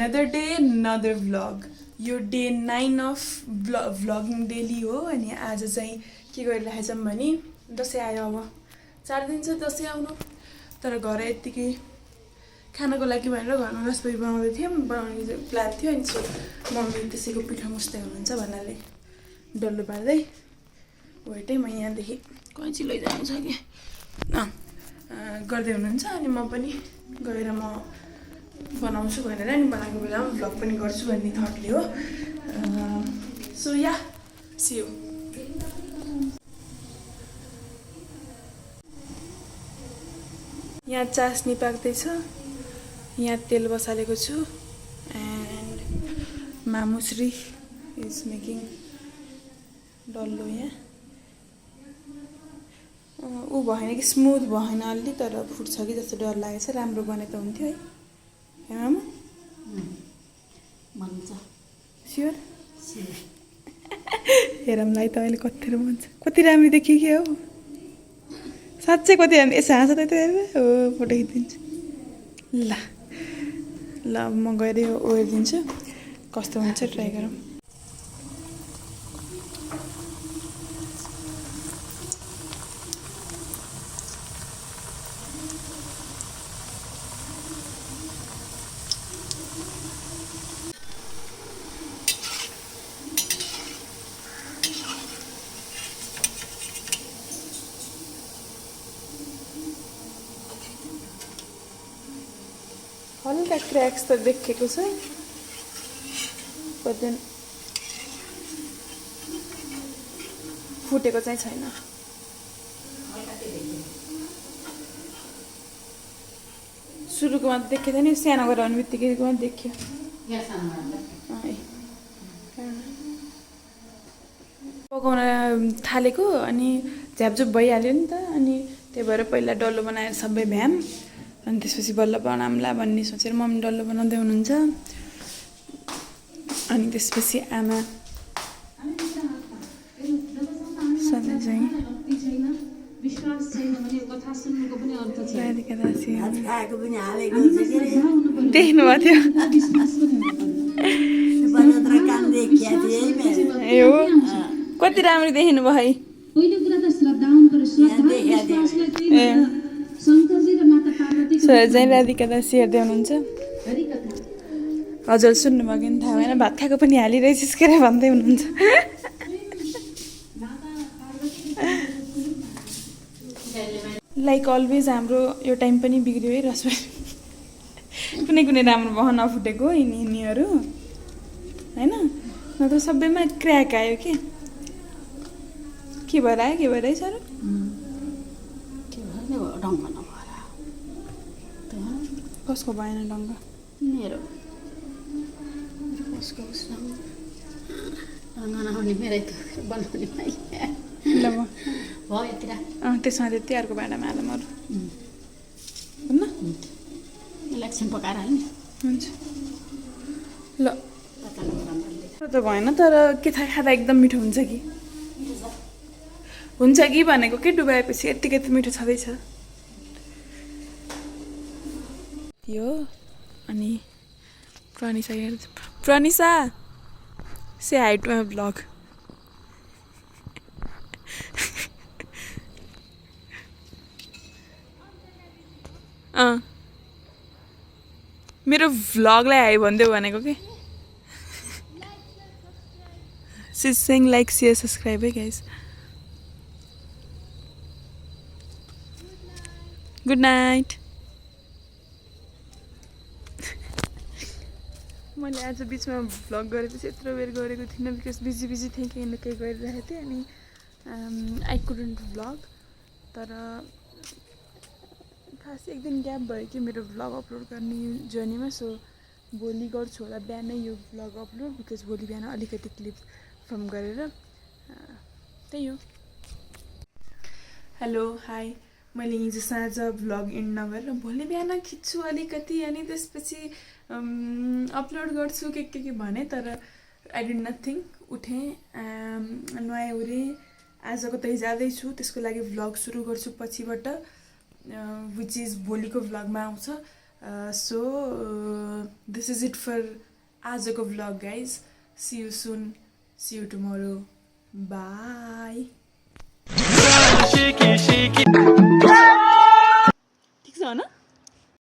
Another day, another vlog. यो day 9 of vlogging daily हो अनि आज चाहिँ के गरिरहेछौँ भने दसैँ आयो अब 4 दिन छ दसैँ आउनु तर घर यतिकै खानको लागि भनेर घरमा रसोई बनाउँदै थियौँ बनाउने प्लान थियो अनि सो मम्मी त्यसैको पिठो मुस्दै हुनुहुन्छ भन्नाले डल्लो पार्दै वेटै म यहाँदेखि कैँची लैजानु छ कि गर्दै हुनुहुन्छ अनि म पनि गएर म बनाउँछु भनेर नि बनाएको बेलामा भ्लग पनि गर्छु भन्ने थटले हो सो या सी यू यहाँ चास्नी पाक्दैछ यहाँ तेल बसालेको छु एन्ड मामुश्री इज मेकिङ डल्लो यहाँ ऊ भएन कि स्मुथ भएन अलि तर फुट्छ कि जस्तो डर लागेछ राम्रो बने त हुन्थ्यो है मामा भन्छ स्योर हेरौँलाई त अहिले कति भन्छ कति राम्रो देखियो कि हो साँच्चै कति राम्रो यसो हाँस त हो फोटो खिचिदिन्छु ल ल म गएर यो ओरिदिन्छु कस्तो हुन्छ ट्राई गरौँ हल्का क्र्याक्स त देखेको छ बट देन फुटेको चाहिँ छैन सुरुकोमा त देखेको थिएन सानो गरेर आउने बित्तिकैमा देख्यो पकाउन थालेको अनि झ्यापझुप भइहाल्यो नि त अनि त्यही भएर पहिला डल्लो बनाएर सबै भ्याम अनि त्यसपछि बल्ल बनाउँला भन्ने सोचेर मम्मी डल्लो बनाउँदै हुनुहुन्छ अनि त्यसपछि आमा सधैँ चाहिँ देख्नु भएको थियो हो कति राम्रो देखिनु भयो है चाहिँ राधिका दासी हेर्दै हुनुहुन्छ हजुर सुन्नुभयो कि थाहा भएन भात खाएको पनि हालिरहेछस् के अरे भन्दै हुनुहुन्छ लाइक अलवेज हाम्रो यो टाइम पनि बिग्रियो है रसोई कुनै कुनै राम्रो भयो नफुटेको यिनीहरू होइन न त सबैमा क्र्याक आयो के भएर आयो के भएर है सर कसको भएन ढङ्ग मेरो कसको नआउने मेरै त बनाउने ल भयो यतिर त्यसमा त्यति अर्को भाँडामा हालौँ अरू हुन्न इलेक्सन पकाएर हाल्ने हुन्छ ल त भएन तर के थाहा खाँदा एकदम मिठो हुन्छ कि भनेको के डुबाएपछि यत्तिकै त मिठो छँदैछ यो अनि Pranisha say hi to my blog मेरो भ्लगलाई हाई भनिदेऊ भनेको के सी सेङ लाइक सेयर सब्सक्राइब है गाइस गुड नाइट मैले आज बिचमा भ्लग गरेपछि यत्रो बेर गरेको थिइनँ बिकज बिजी थिएँ केही न केही गरिरहेको थिएँ अनि आई कुडन्ट भ्लग तर खास एक दिन ग्याप भयो कि मेरो भ्लग अपलोड गर्ने जर्नीमा सो भोलि गर्छु होला बिहानै यो भ्लग अपलोड बिकज भोलि बिहान अलिकति क्लिप फ्रम गरेर त्यही हो हेलो हाई मैले हिजो साँझ भ्लग एन्ड नगरेर भोलि बिहान खिच्छु अलिकति अनि त्यसपछि अपलोड गर्छु के भने तर आई डिड नथिङ उठेँ नुहाएँ उठेँ आज कतै जाँदैछु त्यसको लागि भ्लग सुरु गर्छु पछिबाट विच इज भोलिको भ्लगमा आउँछ so this is it for आजको vlog guys see you soon see you tomorrow bye ठिक छ होइन